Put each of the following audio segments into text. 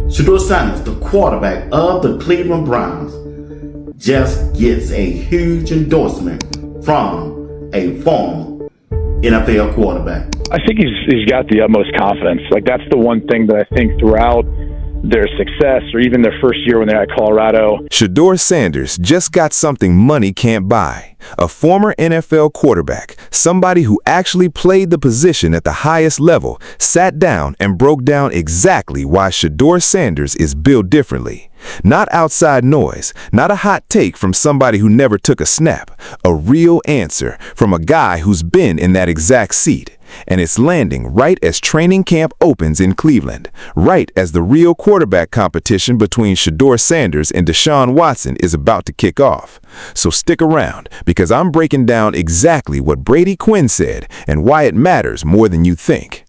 Shedeur Sanders, the quarterback of the Cleveland Browns, just gets a huge endorsement from a former NFL quarterback. I think he's got the utmost confidence. Like, that's the one thing that I think throughout their success, or even their first year when they're at Colorado. Shedeur Sanders just got something money can't buy. A former NFL quarterback, somebody who actually played the position at the highest level, sat down and broke down exactly why Shedeur Sanders is built differently. Not outside noise, not a hot take from somebody who never took a snap. A real answer from a guy who's been in that exact seat. And it's landing right as training camp opens in Cleveland, right as the real quarterback competition between Shedeur Sanders and Deshaun Watson is about to kick off. So stick around, because I'm breaking down exactly what Brady Quinn said and why it matters more than you think.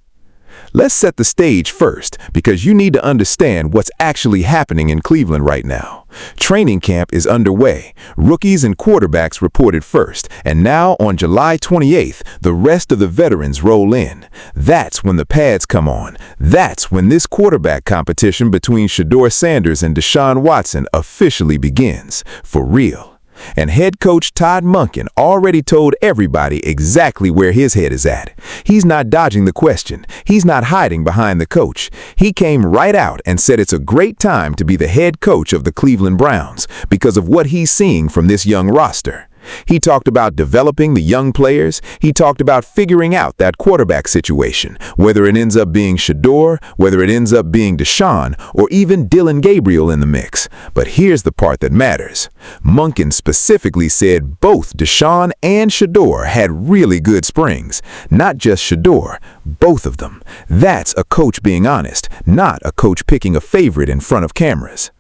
Let's set the stage first, because you need to understand what's actually happening in Cleveland right now. Training camp is underway. Rookies and quarterbacks reported first, and now on July 28th, the rest of the veterans roll in. That's when the pads come on. That's when this quarterback competition between Shedeur Sanders and Deshaun Watson officially begins, for real. And head coach Todd Monken already told everybody exactly where his head is at. He's not dodging the question. He's not hiding behind the coach. He came right out and said it's a great time to be the head coach of the Cleveland Browns because of what he's seeing from this young roster. He talked about developing the young players. He talked about figuring out that quarterback situation, whether it ends up being Shedeur, whether it ends up being Deshaun, or even Dillon Gabriel in the mix. But here's the part that matters. Monken specifically said both Deshaun and Shedeur had really good springs. Not just Shedeur, both of them. That's a coach being honest, not a coach picking a favorite in front of cameras.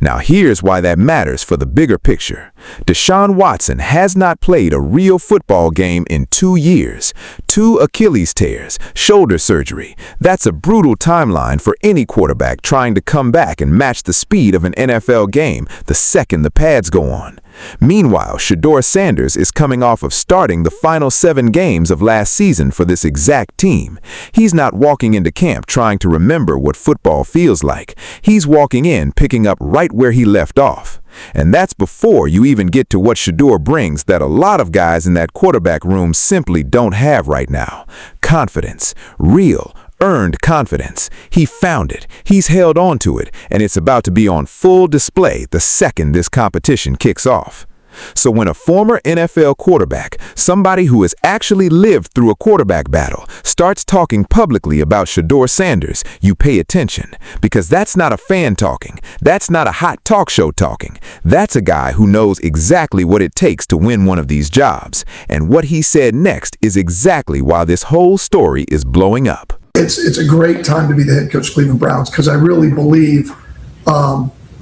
Now here's why that matters for the bigger picture. Deshaun Watson has not played a real football game in 2 years. 2 Achilles tears, shoulder surgery. That's a brutal timeline for any quarterback trying to come back and match the speed of an NFL game the second the pads go on. Meanwhile, Shedeur Sanders is coming off of starting the final 7 games of last season for this exact team. He's not walking into camp trying to remember what football feels like. He's walking in picking up right where he left off. And that's before you even get to what Shedeur brings that a lot of guys in that quarterback room simply don't have right now. Confidence. Real, earned confidence. He found it. He's held on to it, and it's about to be on full display the second this competition kicks off. So when a former NFL quarterback, somebody who has actually lived through a quarterback battle, starts talking publicly about Shedeur Sanders, you pay attention, because that's not a fan talking. That's not a hot talk show talking. That's a guy who knows exactly what it takes to win one of these jobs. And what he said next is exactly why this whole story is blowing up. It's a great time to be the head coach of Cleveland Browns, because I really believe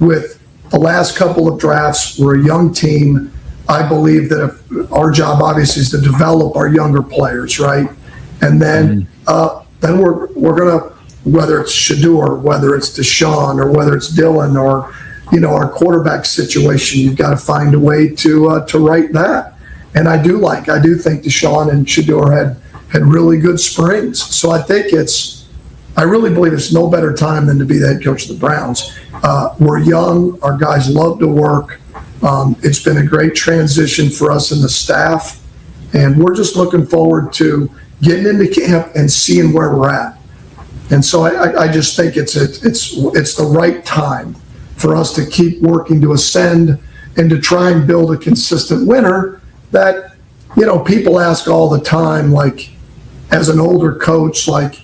with the last couple of drafts, we're a young team. I believe that if our job obviously is to develop our younger players, right? And then we're gonna, whether it's Shedeur, whether it's Deshaun, or whether it's Dillon, or our quarterback situation, you've got to find a way to right that. And I do think Deshaun and Shedeur had really good springs. So I really believe it's no better time than to be the head coach of the Browns. We're young. Our guys love to work. It's been a great transition for us and the staff. And we're just looking forward to getting into camp and seeing where we're at. And so I just think it's the right time for us to keep working to ascend and to try and build a consistent winner that, people ask all the time, like, as an older coach, like,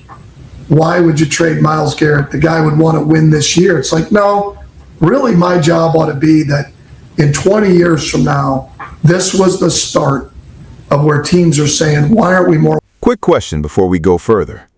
why would you trade Myles Garrett? The guy would want to win this year. It's like, no, really my job ought to be that in 20 years from now, this was the start of where teams are saying, why aren't we more? Quick question before we go further.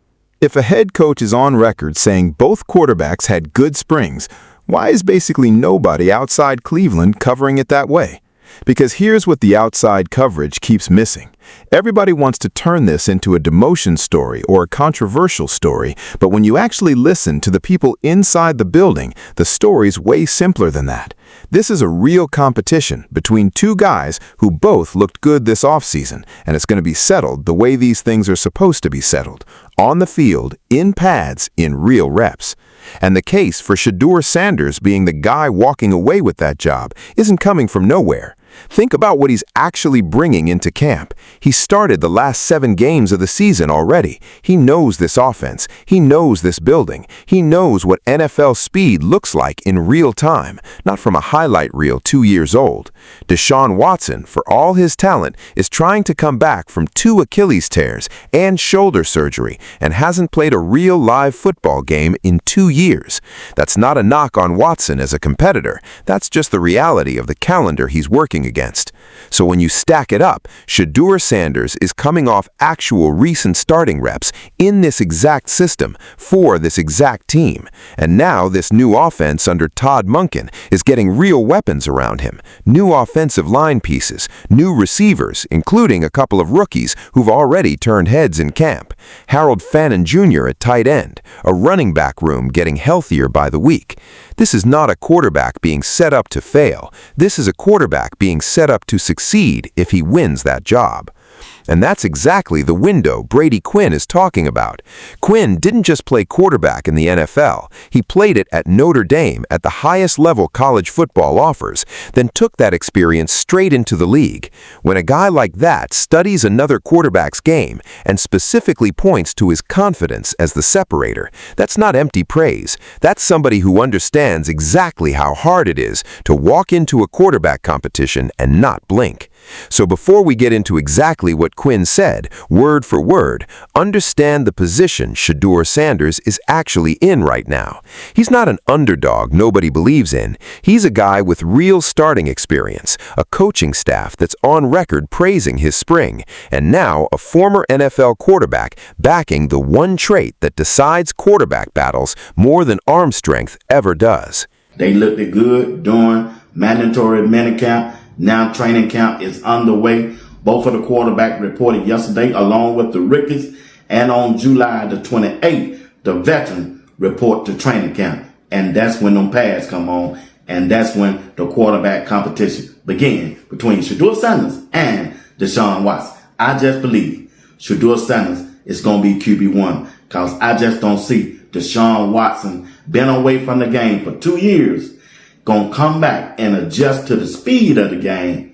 If a head coach is on record saying both quarterbacks had good springs, why is basically nobody outside Cleveland covering it that way? Because here's what the outside coverage keeps missing. Everybody wants to turn this into a demotion story or a controversial story, but when you actually listen to the people inside the building, the story's way simpler than that. This is a real competition between two guys who both looked good this offseason, and it's going to be settled the way these things are supposed to be settled, on the field, in pads, in real reps. And the case for Shedeur Sanders being the guy walking away with that job isn't coming from nowhere. Think about what he's actually bringing into camp. He started the last 7 games of the season already. He knows this offense. He knows this building. He knows what NFL speed looks like in real time, not from a highlight reel 2 years old. Deshaun Watson, for all his talent, is trying to come back from 2 Achilles tears and shoulder surgery and hasn't played a real live football game in 2 years. That's not a knock on Watson as a competitor. That's just the reality of the calendar he's working against. So when you stack it up, Shedeur Sanders is coming off actual recent starting reps in this exact system for this exact team. And now this new offense under Todd Monken is getting real weapons around him, new offensive line pieces, new receivers, including a couple of rookies who've already turned heads in camp, Harold Fannin Jr. at tight end, a running back room getting healthier by the week. This is not a quarterback being set up to fail. This is a quarterback being set up to succeed if he wins that job. And that's exactly the window Brady Quinn is talking about. Quinn didn't just play quarterback in the NFL. He played it at Notre Dame at the highest level college football offers, then took that experience straight into the league. When a guy like that studies another quarterback's game and specifically points to his confidence as the separator, that's not empty praise. That's somebody who understands exactly how hard it is to walk into a quarterback competition and not blink. So before we get into exactly what Quinn said, word for word, understand the position Shedeur Sanders is actually in right now. He's not an underdog nobody believes in. He's a guy with real starting experience, a coaching staff that's on record praising his spring, and now a former NFL quarterback backing the one trait that decides quarterback battles more than arm strength ever does. They looked good during mandatory minicamp. Now training camp is underway. Both of the quarterbacks reported yesterday along with the rookies, and on July the 28th, the veteran report to training camp. And that's when them pads come on, and that's when the quarterback competition begins between Shedeur Sanders and Deshaun Watson. I just believe Shedeur Sanders is going to be QB1 because I just don't see Deshaun Watson been away from the game for 2 years, going to come back and adjust to the speed of the game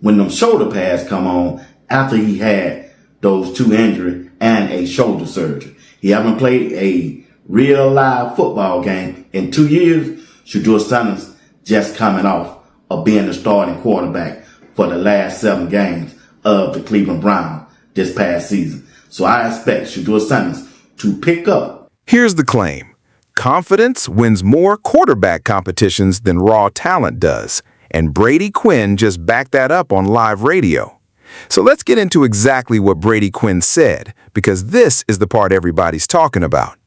when them shoulder pads come on after he had those 2 injuries and a shoulder surgery. He haven't played a real live football game in 2 years. Shedeur Sanders just coming off of being the starting quarterback for the last 7 games of the Cleveland Browns this past season. So I expect Shedeur Sanders to pick up. Here's the claim. Confidence wins more quarterback competitions than raw talent does, and Brady Quinn just backed that up on live radio. So let's get into exactly what Brady Quinn said, because this is the part everybody's talking about.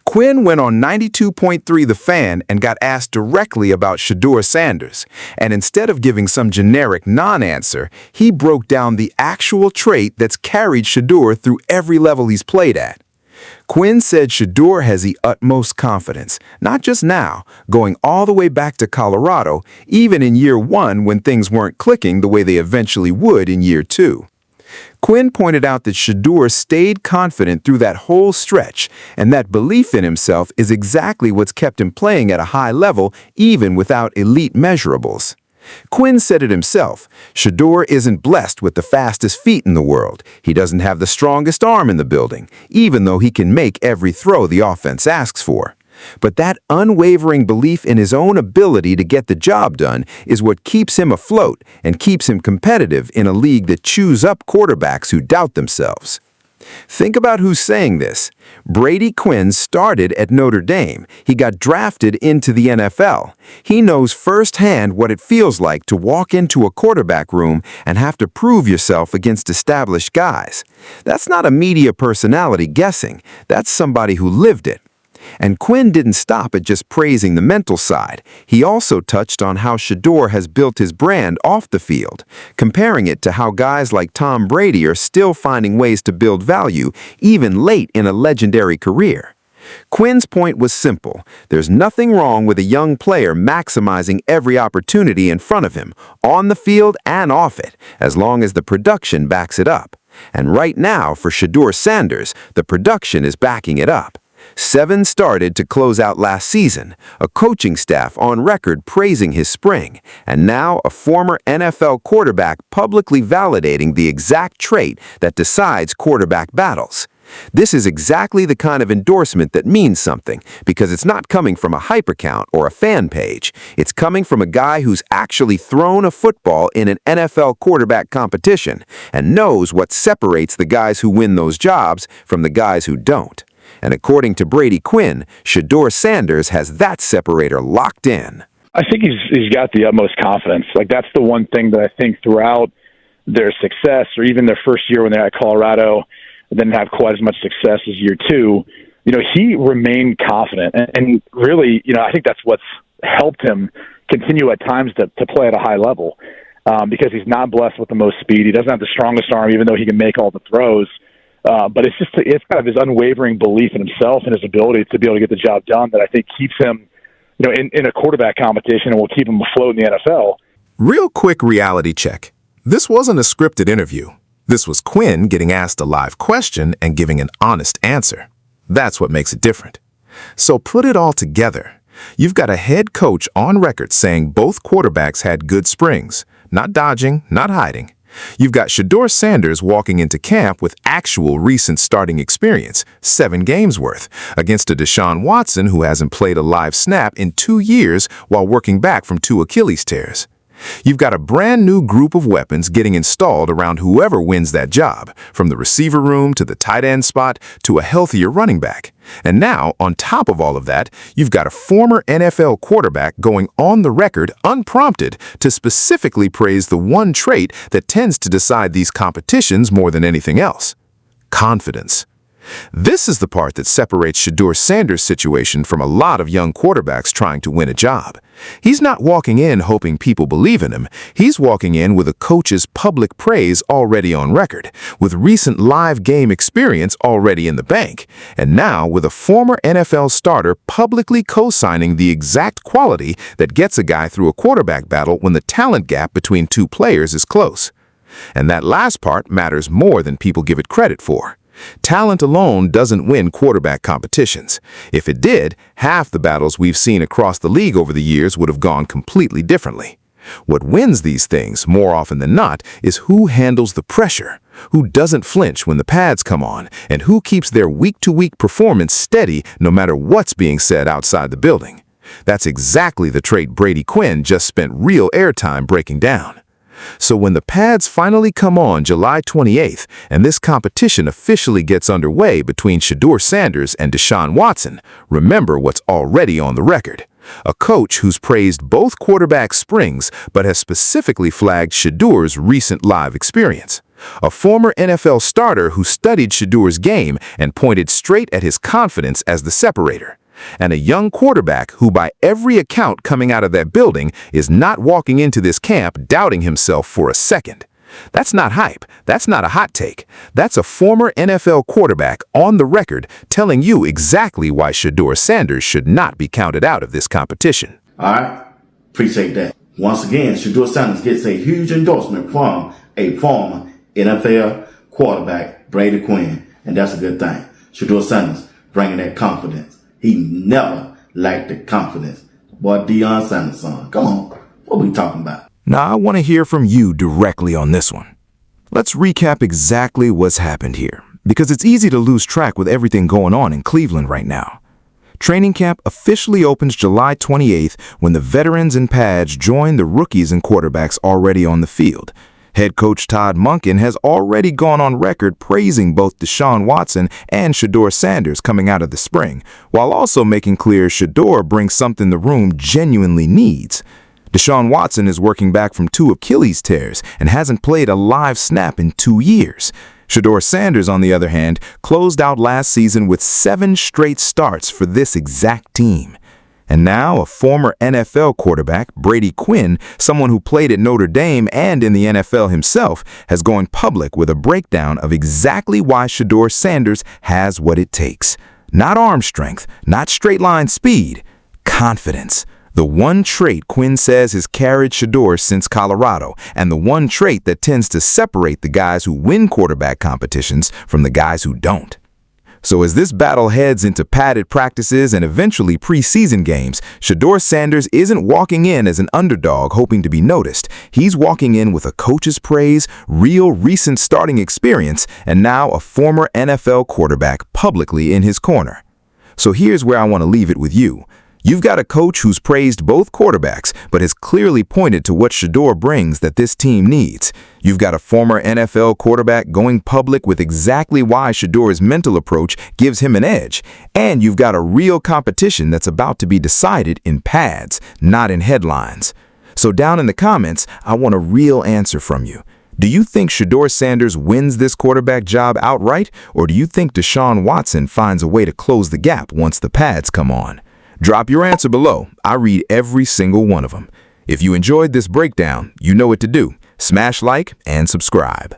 Quinn went on 92.3 The Fan and got asked directly about Shedeur Sanders, and instead of giving some generic non-answer, he broke down the actual trait that's carried Shedeur through every level he's played at. Quinn said Shedeur has the utmost confidence, not just now, going all the way back to Colorado, even in year 1 when things weren't clicking the way they eventually would in year 2. Quinn pointed out that Shedeur stayed confident through that whole stretch, and that belief in himself is exactly what's kept him playing at a high level even without elite measurables. Quinn said it himself, Shedeur isn't blessed with the fastest feet in the world. He doesn't have the strongest arm in the building, even though he can make every throw the offense asks for. But that unwavering belief in his own ability to get the job done is what keeps him afloat and keeps him competitive in a league that chews up quarterbacks who doubt themselves. Think about who's saying this. Brady Quinn started at Notre Dame. He got drafted into the NFL. He knows firsthand what it feels like to walk into a quarterback room and have to prove yourself against established guys. That's not a media personality guessing. That's somebody who lived it. And Quinn didn't stop at just praising the mental side. He also touched on how Shedeur has built his brand off the field, comparing it to how guys like Tom Brady are still finding ways to build value even late in a legendary career. Quinn's point was simple. There's nothing wrong with a young player maximizing every opportunity in front of him, on the field and off it, as long as the production backs it up. And right now, for Shedeur Sanders, the production is backing it up. 7 started to close out last season, a coaching staff on record praising his spring, and now a former NFL quarterback publicly validating the exact trait that decides quarterback battles. This is exactly the kind of endorsement that means something, because it's not coming from a hype account or a fan page. It's coming from a guy who's actually thrown a football in an NFL quarterback competition and knows what separates the guys who win those jobs from the guys who don't. And according to Brady Quinn, Shedeur Sanders has that separator locked in. I think he's got the utmost confidence. Like, that's the one thing that I think throughout their success, or even their first year when they're at Colorado, didn't have quite as much success as year 2. He remained confident. And really, I think that's what's helped him continue at times to play at a high level, because he's not blessed with the most speed. He doesn't have the strongest arm, even though he can make all the throws. But it's kind of his unwavering belief in himself and his ability to be able to get the job done that I think keeps him, in a quarterback competition and will keep him afloat in the NFL. Real quick reality check. This wasn't a scripted interview. This was Quinn getting asked a live question and giving an honest answer. That's what makes it different. So put it all together. You've got a head coach on record saying both quarterbacks had good springs. Not dodging, not hiding. You've got Shedeur Sanders walking into camp with actual recent starting experience, 7 games worth, against a Deshaun Watson who hasn't played a live snap in 2 years while working back from 2 Achilles tears. You've got a brand new group of weapons getting installed around whoever wins that job, from the receiver room to the tight end spot to a healthier running back. And now, on top of all of that, you've got a former NFL quarterback going on the record unprompted to specifically praise the one trait that tends to decide these competitions more than anything else: confidence. This is the part that separates Shedeur Sanders' situation from a lot of young quarterbacks trying to win a job. He's not walking in hoping people believe in him. He's walking in with a coach's public praise already on record, with recent live game experience already in the bank, and now with a former NFL starter publicly co-signing the exact quality that gets a guy through a quarterback battle when the talent gap between 2 players is close. And that last part matters more than people give it credit for. Talent alone doesn't win quarterback competitions. If it did, half the battles we've seen across the league over the years would have gone completely differently. What wins these things, more often than not, is who handles the pressure, who doesn't flinch when the pads come on, and who keeps their week-to-week performance steady no matter what's being said outside the building. That's exactly the trait Brady Quinn just spent real airtime breaking down. So when the pads finally come on July 28th and this competition officially gets underway between Shedeur Sanders and Deshaun Watson, remember what's already on the record. A coach who's praised both quarterback springs but has specifically flagged Shedeur's recent live experience. A former NFL starter who studied Shedeur's game and pointed straight at his confidence as the separator. And a young quarterback who, by every account coming out of that building, is not walking into this camp doubting himself for a second. That's not hype. That's not a hot take. That's a former NFL quarterback on the record telling you exactly why Shedeur Sanders should not be counted out of this competition. All right? Appreciate that. Once again, Shedeur Sanders gets a huge endorsement from a former NFL quarterback, Brady Quinn, and that's a good thing. Shedeur Sanders bringing that confidence. He never lacked the confidence. Boy, Deion Sanders' son. Come on. What are we talking about? Now, I want to hear from you directly on this one. Let's recap exactly what's happened here, because it's easy to lose track with everything going on in Cleveland right now. Training camp officially opens July 28th when the veterans and pads join the rookies and quarterbacks already on the field. Head coach Todd Monken has already gone on record praising both Deshaun Watson and Shedeur Sanders coming out of the spring, while also making clear Shedeur brings something the room genuinely needs. Deshaun Watson is working back from 2 Achilles tears and hasn't played a live snap in 2 years. Shedeur Sanders, on the other hand, closed out last season with 7 straight starts for this exact team. And now a former NFL quarterback, Brady Quinn, someone who played at Notre Dame and in the NFL himself, has gone public with a breakdown of exactly why Shedeur Sanders has what it takes. Not arm strength, not straight line speed, confidence. The one trait Quinn says has carried Shedeur since Colorado, and the one trait that tends to separate the guys who win quarterback competitions from the guys who don't. So as this battle heads into padded practices and eventually preseason games, Shedeur Sanders isn't walking in as an underdog hoping to be noticed. He's walking in with a coach's praise, real recent starting experience, and now a former NFL quarterback publicly in his corner. So here's where I want to leave it with you. You've got a coach who's praised both quarterbacks, but has clearly pointed to what Shedeur brings that this team needs. You've got a former NFL quarterback going public with exactly why Shedeur's mental approach gives him an edge. And you've got a real competition that's about to be decided in pads, not in headlines. So down in the comments, I want a real answer from you. Do you think Shedeur Sanders wins this quarterback job outright, or do you think Deshaun Watson finds a way to close the gap once the pads come on? Drop your answer below. I read every single one of them. If you enjoyed this breakdown, you know what to do. Smash like and subscribe.